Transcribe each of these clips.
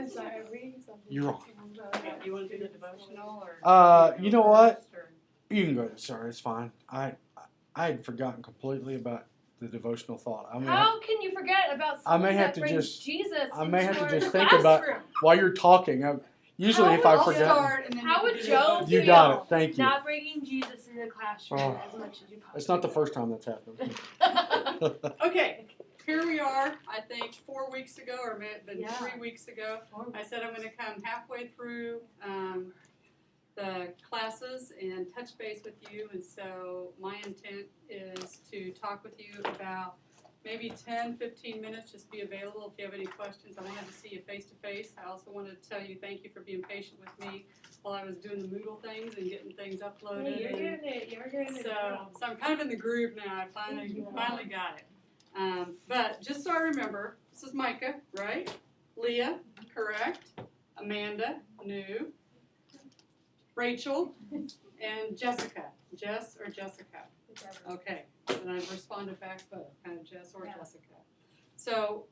I'm sorry, I'm reading something. You're wrong. You want to do the devotional or? You know what? first, or- You can go. Sorry, it's fine. I had forgotten completely about the devotional thought. How can you forget about I may something have that to brings just- Jesus I may have into to our just think about classroom? while you're talking. Usually, if I I'll forget, start and then How you would can do Joe the you feel got it. Thank you. not bringing Jesus into the classroom Oh. as much as you possibly It's not the first time that's happened. devotional. Okay, here we are, I think 4 weeks ago, or may have been Yeah. 3 weeks ago. I said I'm going to come halfway through the classes and touch base with you, and so my intent is to talk with you about maybe 10, 15 minutes, just be available if you have any questions. I wanted to see you face to face. I also wanted to tell you thank you for being patient with me while I was doing the Moodle things and getting things uploaded. Hey, you're and doing it. You're doing it. so I'm kind of in the groove now. I finally got it. But just so I remember, this is Micah, right? Leah, correct. Amanda, new. Rachel, and Jessica. Jess or Jessica? Okay, and I've responded back both, kind of Jess or Jessica. So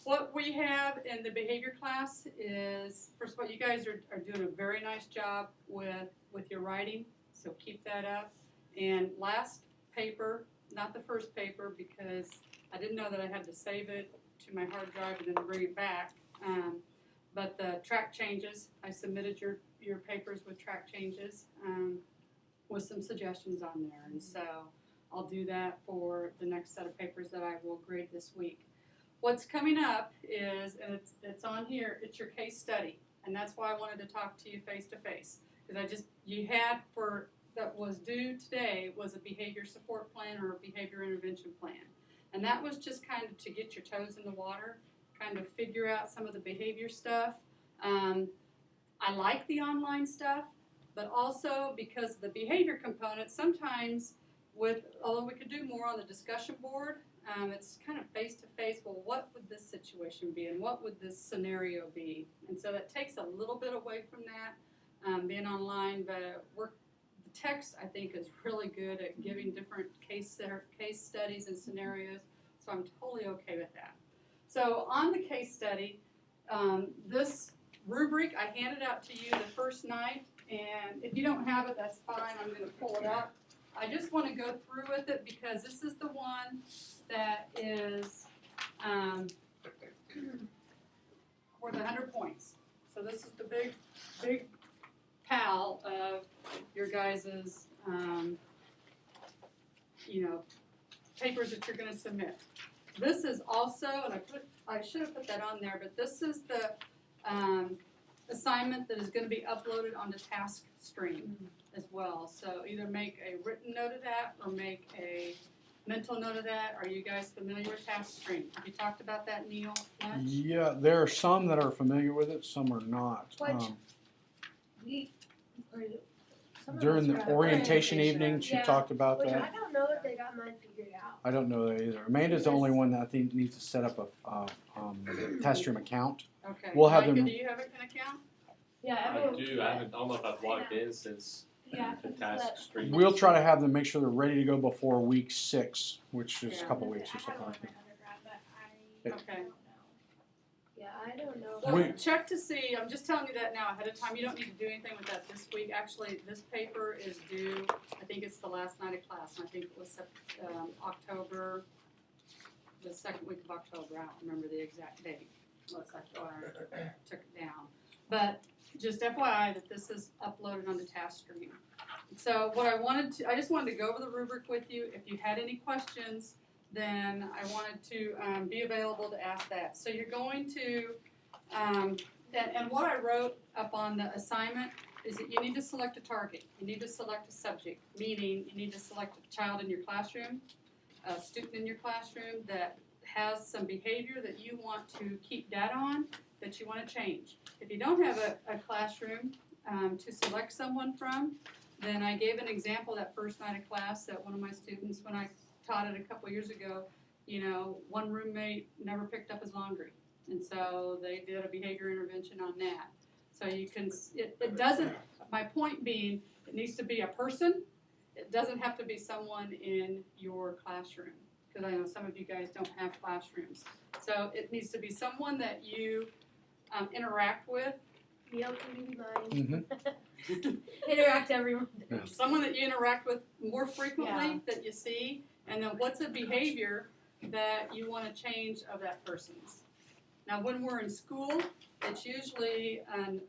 what we have in the behavior class is, first of all, you guys are doing a very nice job with your writing, so keep that up. And last paper, not the first paper, because I didn't know that I had to save it to my hard drive and then bring it back. But the track changes, I submitted your papers with track changes with some suggestions on there. And so I'll do that for the next set of papers that I will grade this week. What's coming up is, and it's on here, it's your case study. And that's why I wanted to talk to you face to face. Because that was due today was a behavior support plan or a behavior intervention plan. And that was just kind of to get your toes in the water, kind of figure out some of the behavior stuff. I like the online stuff, but also because the behavior component, sometimes although we could do more on the discussion board, it's kind of face-to-face, well, what would this situation be and what would this scenario be? And so that takes a little bit away from that, being online, but the text, I think, is really good at giving different case studies and scenarios, so I'm totally okay with that. So on the case study, this rubric I handed out to you the first night, and if you don't have it, that's fine. I'm going to pull it up. I just want to go through with it because this is the one that is worth 100 points. So this is the big pal of your guys's, papers that you're going to submit. This is also, and I should have put that on there, but this is the assignment that is going to be uploaded onto TaskStream as well. So either make a written note of that or make a mental note of that. Are you guys familiar with TaskStream? Have you talked about that, Neil, much? Yeah, there are some that are familiar with it, some are not. During the orientation evening, she talked about I that. don't know if they got mine figured out. I don't know that either. Amanda's the only one that I think needs to set up a TaskStream account. Okay. We'll have Micah, them- do you have an account? Yeah, I do. I don't know if I've logged in since the task stream. We'll try to have them make sure they're ready to go before week 6, which is a couple weeks or something like that. Okay. Yeah, I don't know. Well, check to see, I'm just telling you that now ahead of time, you don't need to do anything with that this week. Actually, this paper is due, I think it's the last night of class, and I think it was October, the second week of October, I don't remember the exact date. Looks like I took it down. But just FYI that this is uploaded onto TaskStream. So what I just wanted to go over the rubric with you. If you had any questions, then I wanted to be available to ask that. So you're going to, and what I wrote up on the assignment is that you need to select a target. You need to select a subject, meaning you need to select a child in your classroom, a student in your classroom that has some behavior that you want to keep data on, that you want to change. If you don't have a classroom to select someone from, then I gave an example that first night of class that one of my students, when I taught it a couple years ago, one roommate never picked up his laundry. And so they did a behavior intervention on that. So you can, it doesn't, my point being, it needs to be a person. It doesn't have to be someone in your classroom, because I know some of you guys don't have classrooms. So it needs to be someone that you interact with. Neil can be mine. Mm-hmm. Interact everyone. Someone that you interact with more frequently that you see, and then what's a behavior that you want to change of that person's. Now, when we're in school, it's usually an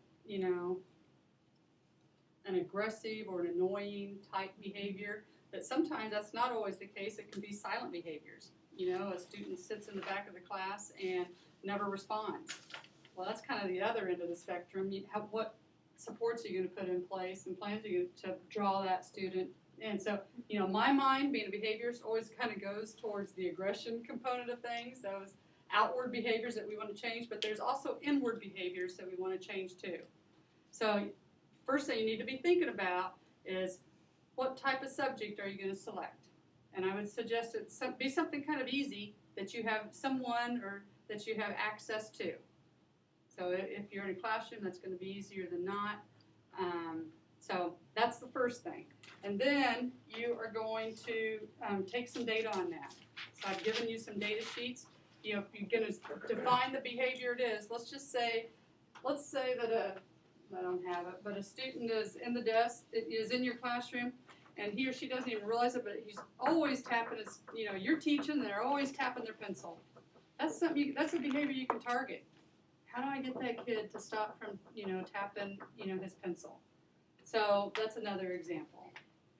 aggressive or an annoying type behavior, but sometimes that's not always the case. It can be silent behaviors. A student sits in the back of the class and never responds. Well, that's kind of the other end of the spectrum. What supports are you going to put in place and plans are you to draw that student? And so, my mind, being a behaviorist, always kind of goes towards the aggression component of things, those outward behaviors that we want to change, but there's also inward behaviors that we want to change too. So, first thing you need to be thinking about is what type of subject are you going to select? And I would suggest it be something kind of easy that you have someone or that you have access to. So if you're in a classroom, that's going to be easier than not. So that's the first thing. And then you are going to take some data on that. So I've given you some data sheets. If you're going to define the behavior it is, let's say that I don't have it, but a student is in the desk, is in your classroom, and he or she doesn't even realize it, but he's always tapping his, you're teaching, they're always tapping their pencil. That's that's a behavior you can target. How do I get that kid to stop from, tapping, his pencil? So that's another example.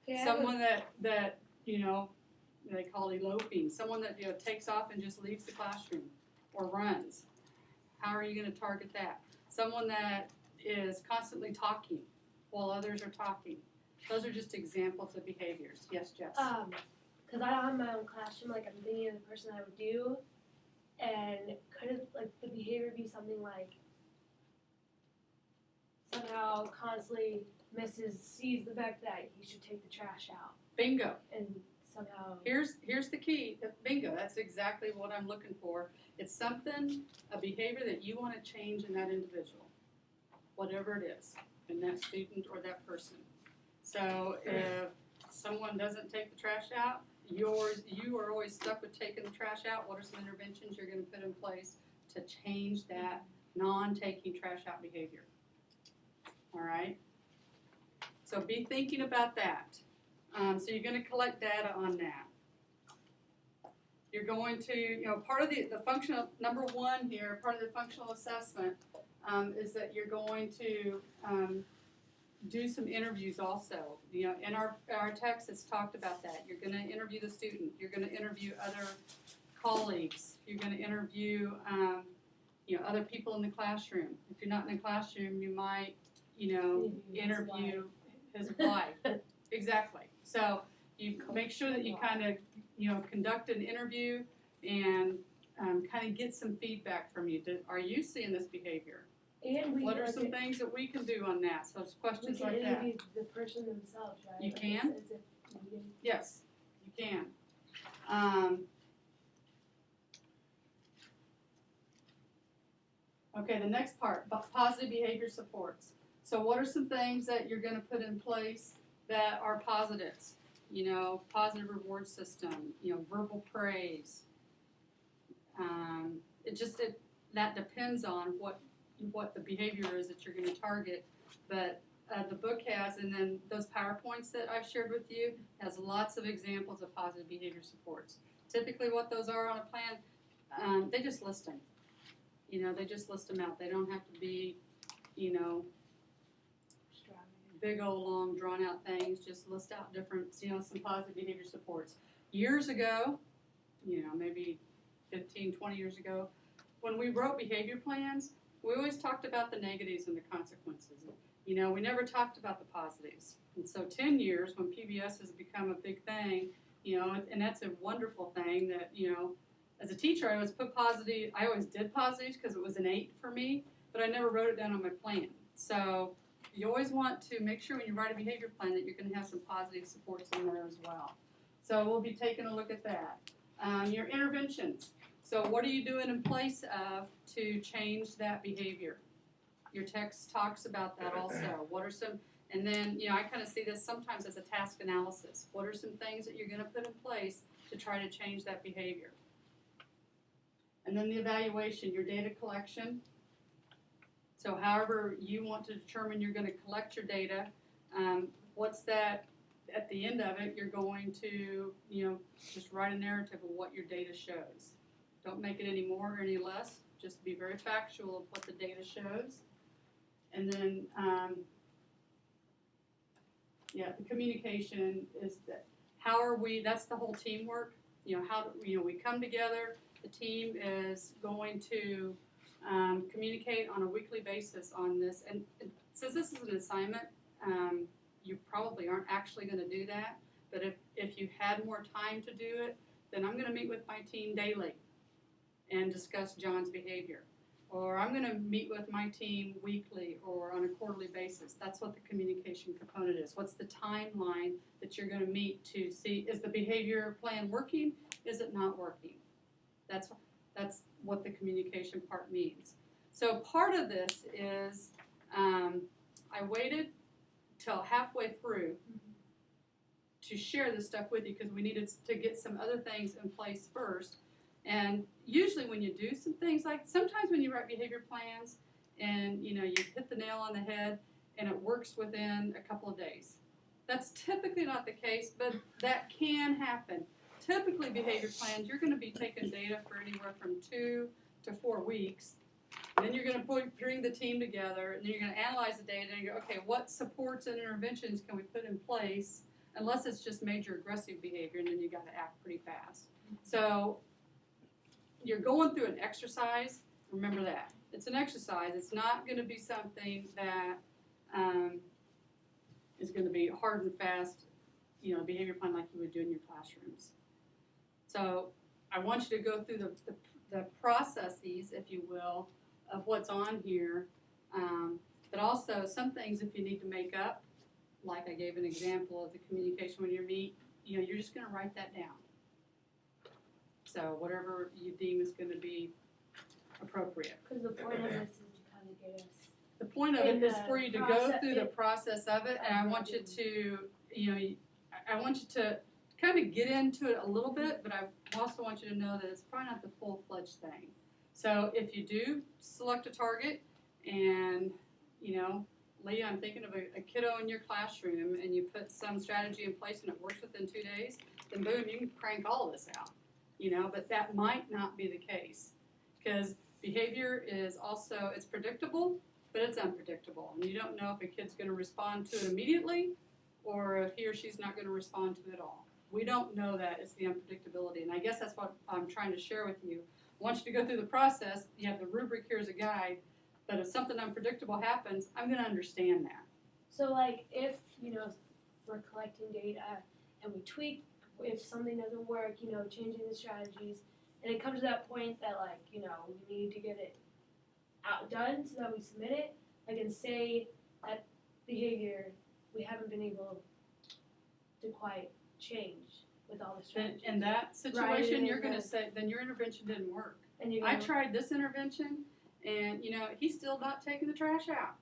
Okay, Someone that they call eloping. Someone that takes off and just leaves the classroom or runs. How are you going to target that? Someone that is constantly talking while others are talking. Those are just examples of behaviors. Yes, Jess? Because I have my own classroom, like I'm thinking of the person I would do, and kind of like the behavior be something like somehow constantly sees the fact that he should take the trash out, Bingo. and somehow Here's the key. Bingo. That's exactly what I'm looking for. It's a behavior that you want to change in that individual, whatever it is, in that student or that person. So if someone doesn't take the trash out, you are always stuck with taking the trash out. What are some interventions you're going to put in place to change that non-taking trash out behavior? All right? So be thinking about that. So you're going to collect data on that. You're going to, part of the functional, number one here, part of the functional assessment is that you're going to do some interviews also. In our text it's talked about that. You're going to interview the student. You're going to interview other colleagues. You're going to interview, other people in the classroom. If you're not in the classroom, you might, interview his wife. Exactly. So you make sure that you kind of, conduct an interview and kind of get some feedback from you. Are you seeing this behavior? and What are some things that we can do on that? So it's we questions can like that. interview the person themselves, right? You Like, can? as if needed. Yes, you can. Okay, the next part, positive behavior supports. So what are some things that you're going to put in place that are positives? Positive reward system, verbal praise. That depends on what the behavior is that you're going to target. But the book has, and then those PowerPoints that I've shared with you, has lots of examples of positive behavior supports. Typically what those are on a plan, they just list them. They just list them out. They don't have to be, big old long drawn out things. Just list out different, some positive behavior supports. Years ago, maybe 15, 20 years ago, when we wrote behavior plans, we always talked about the negatives and the consequences. We never talked about the positives. And so 10 years, when PBS has become a big thing, and that's a wonderful thing that, as a teacher, I always did positives because it was innate for me, but I never wrote it down on my plan. So you always want to make sure when you write a behavior plan that you're going to have some positive supports in there as well. So we'll be taking a look at that. Your interventions. So what are you doing in place of to change that behavior? Your text talks about that also. What are some, and then, I kind of see this sometimes as a task analysis. What are some things that you're going to put in place to try to change that behavior? And then the evaluation, your data collection. So however you want to determine you're gonna collect your data, what's that, at the end of it, you're going to, just write a narrative of what your data shows. Don't make it any more or any less, just be very factual of what the data shows. And then, the communication is that, how are we, that's the whole teamwork. We come together, the team is going to communicate on a weekly basis on this. And since this is an assignment, you probably aren't actually gonna do that. But if you had more time to do it, then I'm gonna meet with my team daily and discuss John's behavior. Or I'm gonna meet with my team weekly or on a quarterly basis. That's what the communication component is. What's the timeline that you're gonna meet to see, is the behavior plan working? Is it not working? That's what the communication part means. So part of this is, I waited till halfway through to share this stuff with you because we needed to get some other things in place first. And usually when you do some things, like sometimes when you write behavior plans and you hit the nail on the head and it works within a couple of days. That's typically not the case, but that can happen. Typically behavior plans, you're gonna be taking data for anywhere from 2 to 4 weeks. Then you're gonna bring the team together and then you're gonna analyze the data and you go, okay, what supports and interventions can we put in place? Unless it's just major aggressive behavior, and then you gotta act pretty fast. So you're going through an exercise, remember that. It's an exercise, it's not gonna be something that is gonna be hard and fast, behavior plan like you would do in your classrooms. So I want you to go through the processes, if you will, of what's on here, but also some things if you need to make up, like I gave an example of the communication when you meet, you're just gonna write that down. So whatever you deem is gonna be appropriate. Because the point of this is to kind of get us. The point of it In is the for you to go process- through the process of it, and I want you to, I want you to kind of get into it a little bit, but I also want you to know that it's probably not the full-fledged thing. So if you do select a target and, Leah, I'm thinking of a kiddo in your classroom and you put some strategy in place and it works within 2 days, then boom, you can crank all of this out, but that might not be the case. Because behavior is also, it's predictable, but it's unpredictable. And you don't know if a kid's gonna respond to it immediately or if he or she's not gonna respond to it at all. We don't know that, it's the unpredictability. And I guess that's what I'm trying to share with you. I want you to go through the process, you have the rubric here as a guide, but if something unpredictable happens, I'm gonna understand that. So like if, we're collecting data and we tweak, if something doesn't work, changing the strategies, and it comes to that point that we need to get it done so that we submit it, and say that behavior we haven't been able to quite change with all the strategies. In that situation, you're gonna say, then your intervention didn't work. And you're I gonna, tried this intervention and, he's still not taking the trash out.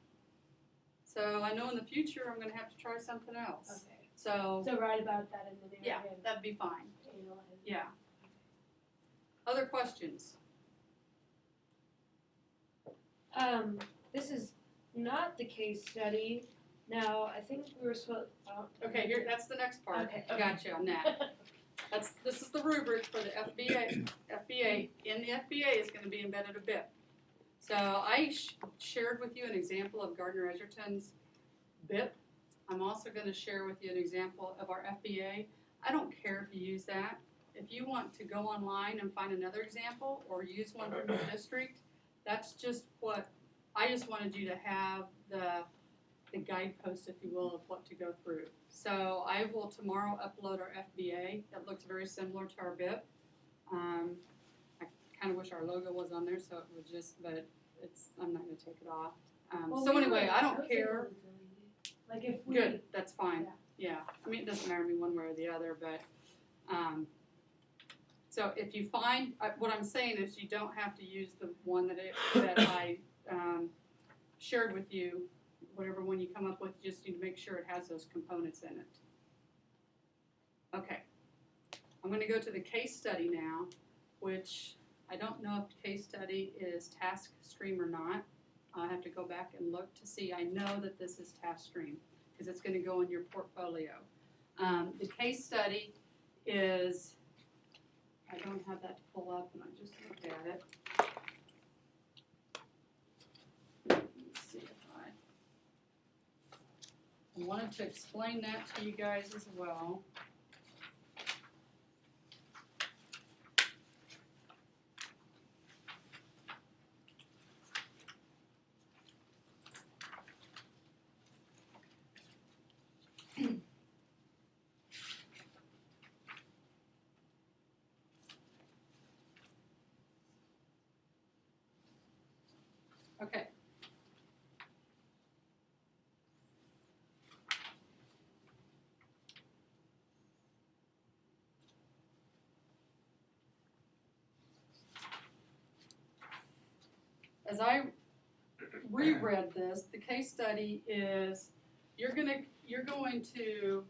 So I know in the future I'm gonna have to try something else. okay. So, So write about that in the yeah, narrative. that'd be fine. Analyze. Yeah. Other questions? This is not the case study. Now, I think we were supposed. Okay, here, that's the next part. Okay. Gotcha on that. This is the rubric for the FBA. In the FBA is gonna be embedded a BIP. So I shared with you an example of Gardner Edgerton's BIP. I'm also gonna share with you an example of our FBA. I don't care if you use that. If you want to go online and find another example or use one from your district, that's just what, I just wanted you to have the guidepost, if you will, of what to go through. So I will tomorrow upload our FBA. That looks very similar to our BIP. I kind of wish our logo was on there, so it would just, but I'm not gonna take it off. Well, So we anyway, were- I don't was care. able to delete it. Like if we. Good, that's fine. Yeah. Yeah, I mean, it doesn't matter to me one way or the other, but, so if you find, what I'm saying is you don't have to use the one that I shared with you. Whatever one you come up with, you just need to make sure it has those components in it. Okay, I'm gonna go to the case study now, which I don't know if the case study is task stream or not. I'll have to go back and look to see. I know that this is TaskStream because it's going to go in your portfolio. The case study is, I don't have that to pull up and I just looked at it. Let's see if I wanted to explain that to you guys as well. Okay. As I reread this, the case study is you're going to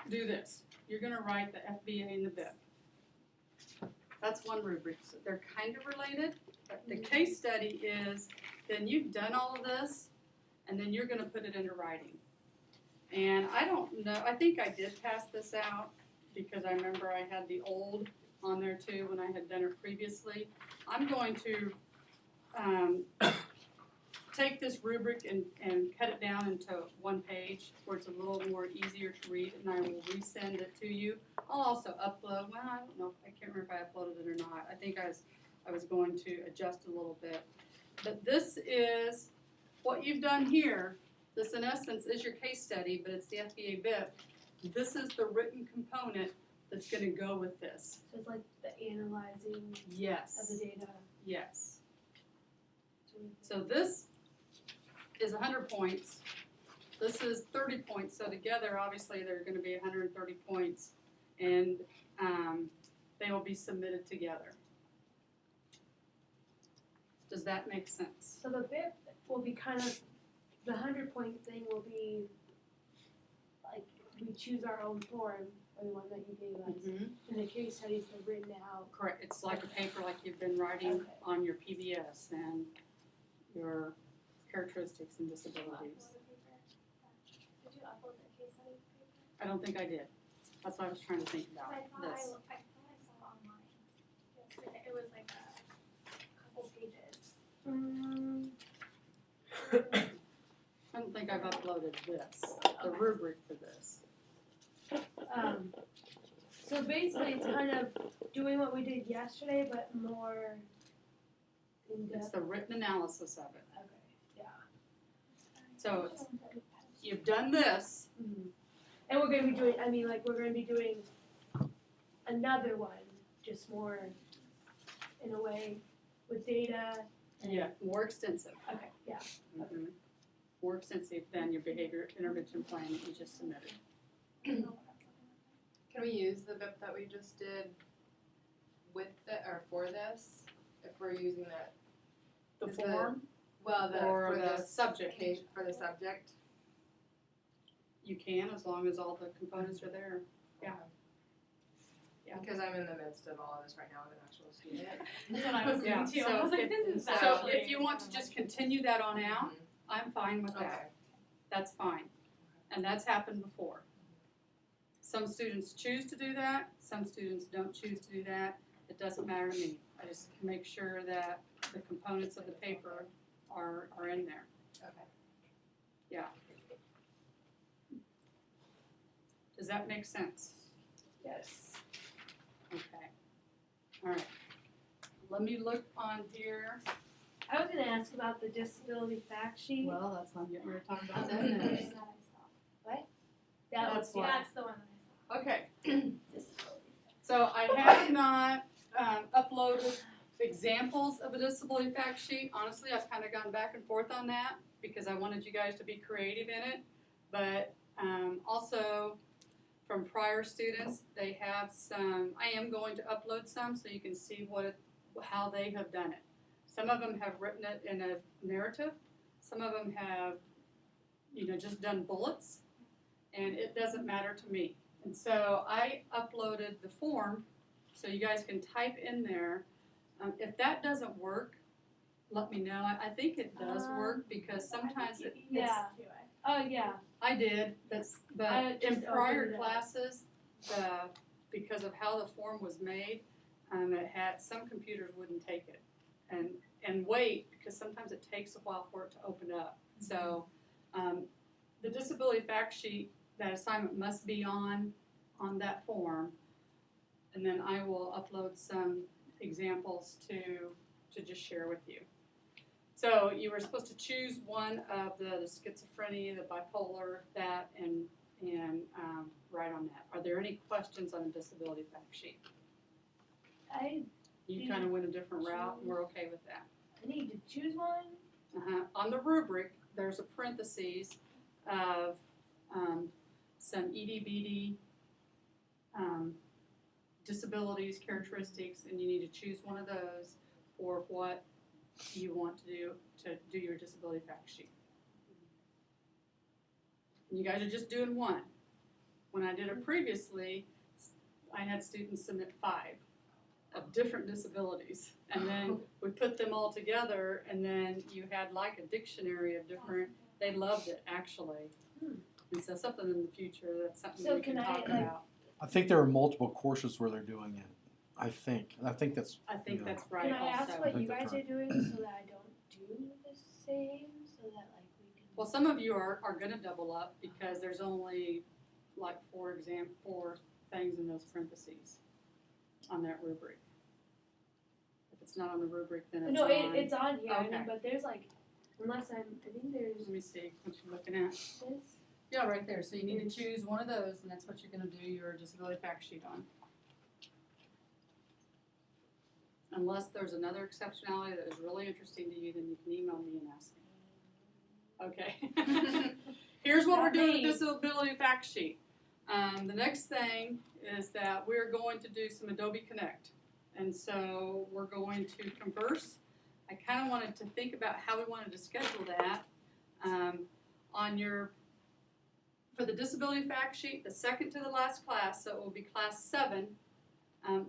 do this. You're going to write the FBA and the BIP. That's one rubric. So they're kind of related. But the case study is then you've done all of this, and then you're going to put it into writing. And I don't know. I think I did pass this out because I remember I had the old on there too when I had done it previously. I'm going to take this rubric and cut it down into one page where it's a little more easier to read, and I will resend it to you. I'll also upload. Well, I don't know. I can't remember if I uploaded it or not. I think I was going to adjust a little bit. But this is what you've done here. This, in essence, is your case study, but it's the FBA BIP. This is the written component that's going to go with this. So it's like the analyzing of Yes. the data. Yes. So this is 100 points. This is 30 points. So together, obviously, they're going to be 130 points, and they will be submitted together. Does that make sense? So the BIP will be kind of, the 100-point thing will be like we choose our own form, or the one that you gave us. And the case studies are written out. Correct. It's like a paper like you've been writing Okay. on your PBS and your characteristics and disabilities. Did you upload the case study paper? I don't think I did. That's what I was trying to think about. I thought This. I saw it online yesterday. It was like a couple pages. I don't think I've uploaded this, the rubric for this. So basically, it's kind of doing what we did yesterday, but more in It's depth. the written analysis of it. Okay. Yeah. So it's, you've done this. And we're going to be doing. I mean, like we're going to be doing another one, just more in a way with data. Yeah. More extensive. Okay. Yeah. Mhm. More extensive than your behavior intervention plan that you just submitted. Can we use the BIP that we just did with or for this? If we're using that, The Is the- form well, or for the this subject, case, for the subject? you can as long as all the components are there. Yeah. Yeah. Because I'm in the midst of all of this right now with an actual student. That's what I was Yeah, thinking too. so I was like, if- this is So actually. if you want to just continue that on out, Mhm. I'm fine with Okay. that. That's fine. And that's happened before. Some students choose to do that, some students don't choose to do that. It doesn't matter to me. I just make sure that the components of the paper are in there. Okay. Does that make sense? Yes. Okay. All right. Let me look on here. I was going to ask about the disability fact sheet. Well, that's what I'm getting ready to talk about that That next. I saw. That that's was why. That's the one that I saw. Okay. Disability. So I have not uploaded examples of a disability fact sheet. Honestly, I've kind of gone back and forth on that because I wanted you guys to be creative in it. But also from prior students, they have some, I am going to upload some so you can see how they have done it. Some of them have written it in a narrative. Some of them have, just done bullets. And it doesn't matter to me. And so I uploaded the form so you guys can type in there. If that doesn't work, let me know. I think it does work because sometimes it, Yeah. Oh, yeah. I did, I but in just prior opened it up. classes, because of how the form was made, it had, some computers wouldn't take it. And wait, because sometimes it takes a while for it to open up. So, the disability fact sheet, that assignment must be on that form. And then I will upload some examples to just share with you. So you were supposed to choose one of the schizophrenia, the bipolar, that, and write on that. Are there any questions on the disability fact sheet? I You kind of went a different route, and we're okay with that. need to choose one. On the rubric, there's a parentheses of some ED-BD disabilities, characteristics, and you need to choose one of those for what you want to do your disability fact sheet. And you guys are just doing one. When I did it previously, I had students submit 5 of different disabilities, and then we put them all together, and then you had like a dictionary of different. They loved it actually, and so something in the future, that's something So we can can I, talk like- about. I think there are multiple courses where they're doing it. I think that's. I think Yeah. that's right. Can I ask also. what think you that's guys are doing so that I don't do the same? So that like we can. Well, some of you are gonna double up because there's only like 4 things in those parentheses on that rubric. If it's not on the rubric, then it's No, on. it's on here. I mean, Okay. but there's like, I think there's Let me see what you're looking at. this. Yeah, right there. So you need to choose one of those, and that's what you're gonna do your disability fact sheet on. Unless there's another exceptionality that is really interesting to you, then you can email me and ask me. Okay. Here's what we're Not doing me. with disability fact sheet. The next thing is that we're going to do some Adobe Connect. And so we're going to converse. I kind of wanted to think about how we wanted to schedule that. For the disability fact sheet, the second to the last class, so it will be class 7,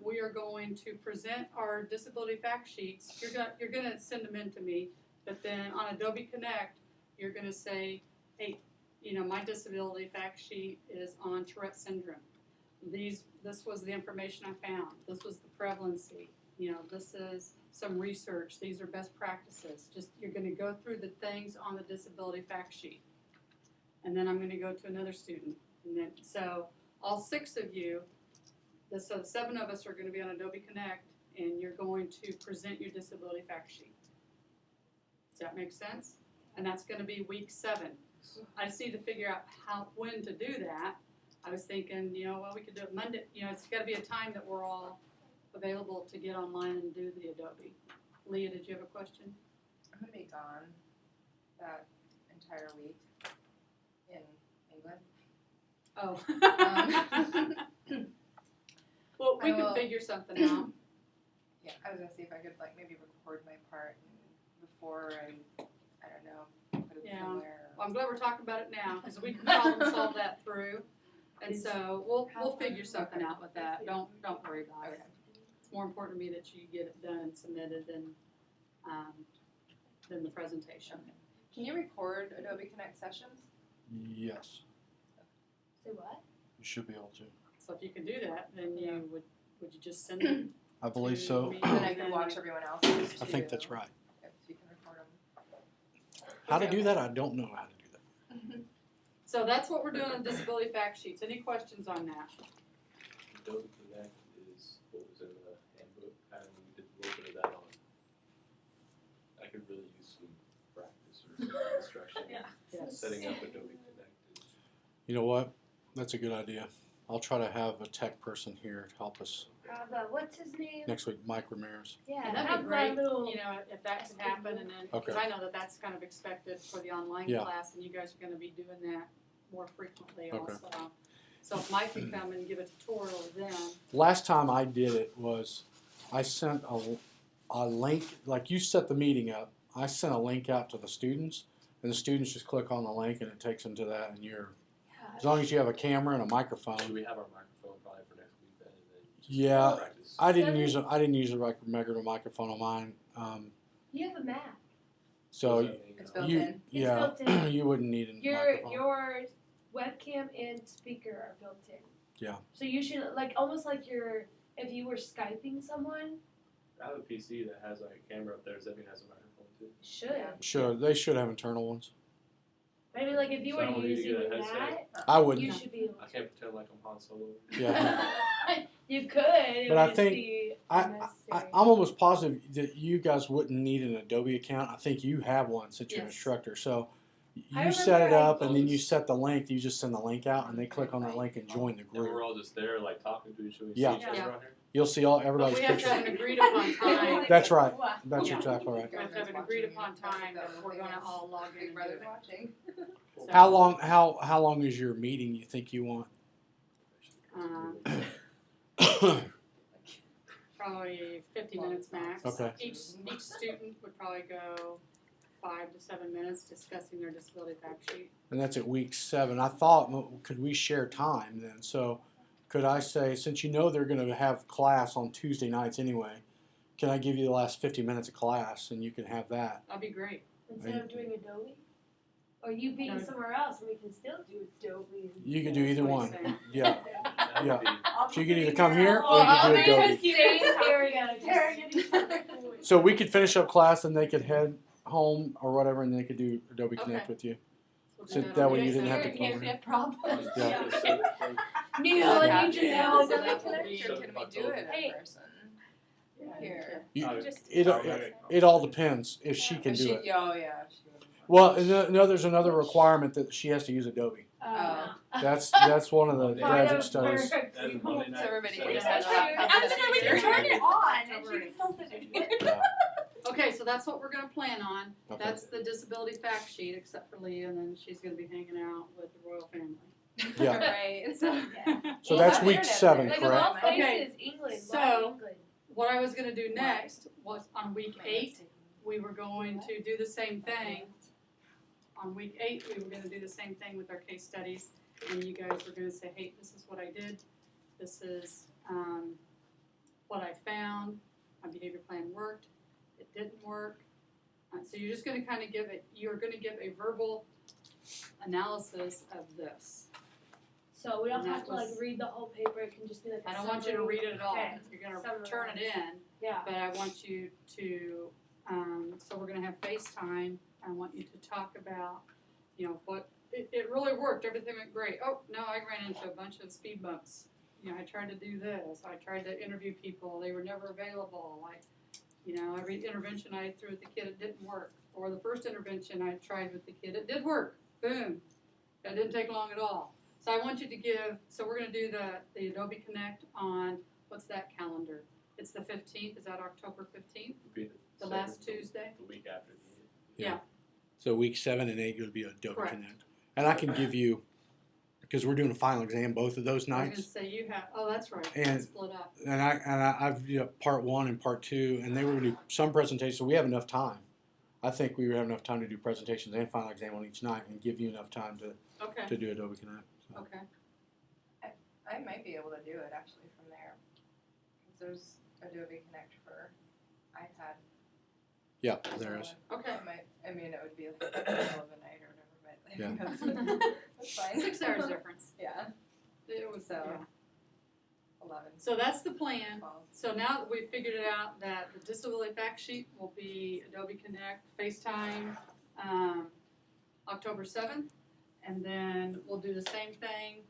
we are going to present our disability fact sheets. You're gonna send them in to me, but then on Adobe Connect, you're gonna say, hey, my disability fact sheet is on Tourette syndrome. This was the information I found. This was the prevalency. This is some research. These are best practices. You're gonna go through the things on the disability fact sheet. And then I'm gonna go to another student. And then, so all 6 of you, so 7 of us are gonna be on Adobe Connect, and you're going to present your disability fact sheet. Does that make sense? And that's gonna be week 7. I just need to figure out when to do that. I was thinking, we could do it Monday. It's gotta be a time that we're all available to get online and do the Adobe. Leah, did you have a question? I'm gonna be gone that entire week in England. Oh. Well, we I can will- figure something out. Yeah, I was gonna see if I could like maybe record my part before I don't know, put it Yeah. somewhere. Well, I'm glad we're talking about it now, because we can problem solve that through. And so we'll figure something out with that. Don't worry about it. Okay. It's more important to me that you get it done and submitted than the presentation. Can you record Adobe Connect sessions? Yes, Say what? you should be able to. So if you can do that, then would you just send it? I believe To so. me. Then I can watch everyone else's too. I think that's right. If you can record them. How to do that? I don't know how to do that. So that's what we're doing on disability fact sheets. Any questions on that? Adobe Connect is what was in the handbook, and we did a little bit of that on. I could really use some practice or some instruction. Yes. Setting up Adobe Connect is. You know what? That's a good idea. I'll try to have a tech person here to help us What's his name? next week, Mike Ramirez. Yeah, And that'd have be that great, little. if that could happen, and then, because I know that that's kind of expected for the online Yeah. class, and you guys are gonna be doing that more frequently Okay. also. So if Mike can come and give a tutorial then, Last time I did it was I sent a link, like you set the meeting up. I sent a link out to the students, and the students just click on the link and it takes them to that. And as long as you have a camera and a Should microphone. we have our microphone probably for next week then, and then just Yeah, practice? I didn't use a microphone on mine. You have a Mac. So It's built you, in. yeah, built in. you wouldn't need a Your microphone. webcam and speaker are built in. Yeah. So you should almost like if you were Skyping someone, I have a PC that has like a camera up there. Does that mean it has a microphone too? should. Yeah. Sure, they should have internal ones. I mean, like if you So were I don't need to using get a headset? that, I wouldn't. you should be able I can't pretend like I'm Han Solo. Yeah. You could. It But would I just think be I'm unnecessary. almost positive that you guys wouldn't need an Adobe account. I think you have one since you're an Yes. instructor. So I you set it remember I up and then you used- set the link. You just send the link out and they click on that link and join the And we're group. all just there, like talking to each other. Yeah. See each other Yeah. around here. You'll see all But everybody's we have to have pictures. an agreed upon time. That's right. Wow. That's Yeah. exactly right. We have to have an agreed upon time that we're gonna all log in Big and do Brother's it. watching. So, How long? How long is your meeting? You think you want? Probably 50 minutes max. Okay. Each student would probably go 5 to 7 minutes discussing their disability fact sheet. And that's at week 7. I thought, well, could we share time then? So could I say, since you know they're going to have class on Tuesday nights anyway, can I give you the last 50 minutes of class and you can have that? That'd be great. Instead of doing Adobe, or you being No. somewhere else, and we can still do Adobe. You can do either That's what one. he's saying. Yeah. That Yeah. would be, So you can either come here or Oh, you I'll can make do us Adobe. same area. Staring at each other. So we could finish up class and they could head home or whatever and they could do Adobe Connect Okay. with you. We'll do So that that on way day you didn't have seven. to come Can't problem. Yeah. just set it from- Neil, Does it I have need to you be now. on the that will Connect, be- or can we do it Hey. in person? Here. You- Oh, Just- it all depends if she can If do she, it. oh yeah. She would. Well, no, there's another requirement that she has to use Adobe. Oh. That's one of the Part graduate studies. That's Monday So night. everybody Saturday thinks night. that's I'm gonna we can turn it on and October she can still sit in it. Yeah. Okay, so that's what we're gonna plan on. Okay. That's the disability fact sheet, except for Leah, and then she's gonna be hanging out with the royal family. Yeah. Right. So, So Yeah, that's there week it is. 7, Like correct? of all Okay. places, England. So- Why England? What I was gonna do next was on week 8, we were going to do the same thing. On week 8, we were gonna do the same thing with our case studies, and you guys were gonna say, hey, this is what I did, this is what I found, my behavior plan worked, it didn't work. So you're just gonna kinda you're gonna give a verbal analysis of this. So we don't And have that to like was- read the whole paper. It can just be like. I a don't want you to summary. read it at all, Okay. you're gonna Summarize. turn it in. Yeah. But I want you to, so we're gonna have FaceTime, I want you to talk about, what, it really worked, everything went great. Oh, no, I ran into a bunch of speed bumps. I tried to do this, I tried to interview people, they were never available, every intervention I threw at the kid, it didn't work. Or the first intervention I tried with the kid, it did work, boom, that didn't take long at all. So I want you to so we're gonna do the Adobe Connect on, what's that calendar? It's the 15th, is that October 15th? Would be The second last Tuesday? The week after the meeting. So week 7 and 8 would be Adobe Correct. Connect. And I can give you, because we're doing a final exam both of those I was gonna nights. say you have, oh, that's right, And- it's split up. And I've part 1 and part 2, and they were going to do some presentations. So we have enough time. I think we have enough time to do presentations and final exam on each night and give you enough time Okay, to do Adobe Connect. So. okay, I might be able to do it actually from there. Because there's Adobe Connect for iPad. Yeah, there is. okay. I mean, it would be like the middle of the night or whatever, but Yeah. that's fine. 6 hours difference. Yeah, It was, So- yeah. 11, So that's the plan. 12. So now that we've figured it out that the disability fact sheet will be Adobe Connect, FaceTime, October 7th. And then we'll do the same thing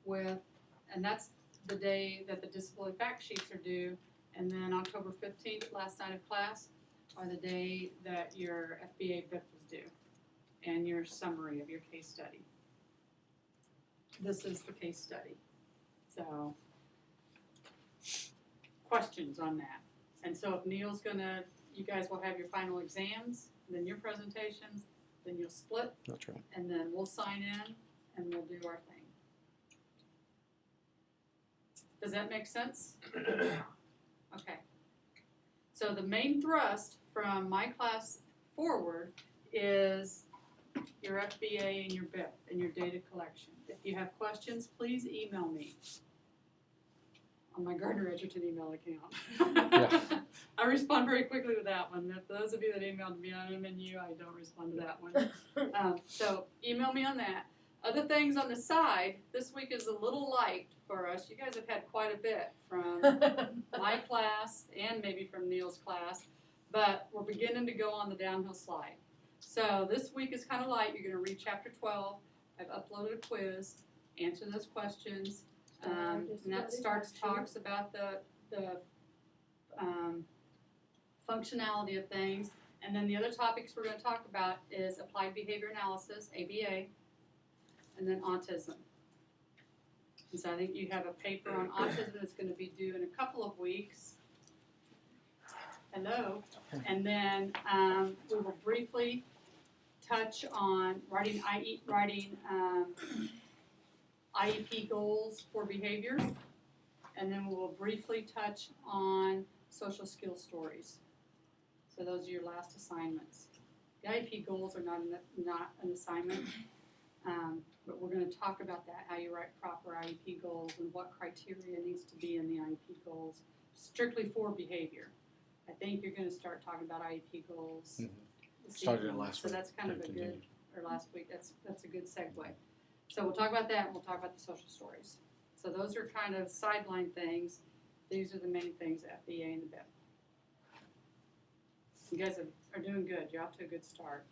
and that's the day that the disability fact sheets are due. And then October 15th, last night of class, are the day that your FBA BIP is due and your summary of your case study. This is the case study. So, questions on that. And so if Neil's you guys will have your final exams, then your presentations, then you'll split, That's right. and then we'll sign in and we'll do our thing. Does that make sense? Okay. So the main thrust from my class forward is your FBA and your BIP and your data collection. If you have questions, please email me. on my Gardner Edgerton email account. Yeah. I respond very quickly to that one. If those of you that emailed me on MNU, I don't respond to that one. So email me on that. Other things on the side, this week is a little light for us. You guys have had quite a bit from my class and maybe from Neil's class, but we're beginning to go on the downhill slide. So this week is kind of light. You're going to read chapter 12. I've uploaded a quiz, answer those questions, and that talks about the functionality of things. And then the other topics we're going to talk about is applied behavior analysis, ABA, and then autism. And so I think you have a paper on autism that's going to be due in a couple of weeks. Hello. And then we will briefly touch on writing IEP goals for behavior. And then we will briefly touch on social skill stories. So those are your last assignments. The IEP goals are not an assignment. But we're going to talk about that, how you write proper IEP goals and what criteria needs to be in the IEP goals, strictly for behavior. I think you're going to start talking about IEP goals. This Started it evening. last So week. that's kind of a Continue. good, or last week, that's a good segue. So we'll talk about that and we'll talk about the social stories. So those are kind of sideline things. These are the main things, the FBA and the BIP. You guys are doing good. You're off to a good start.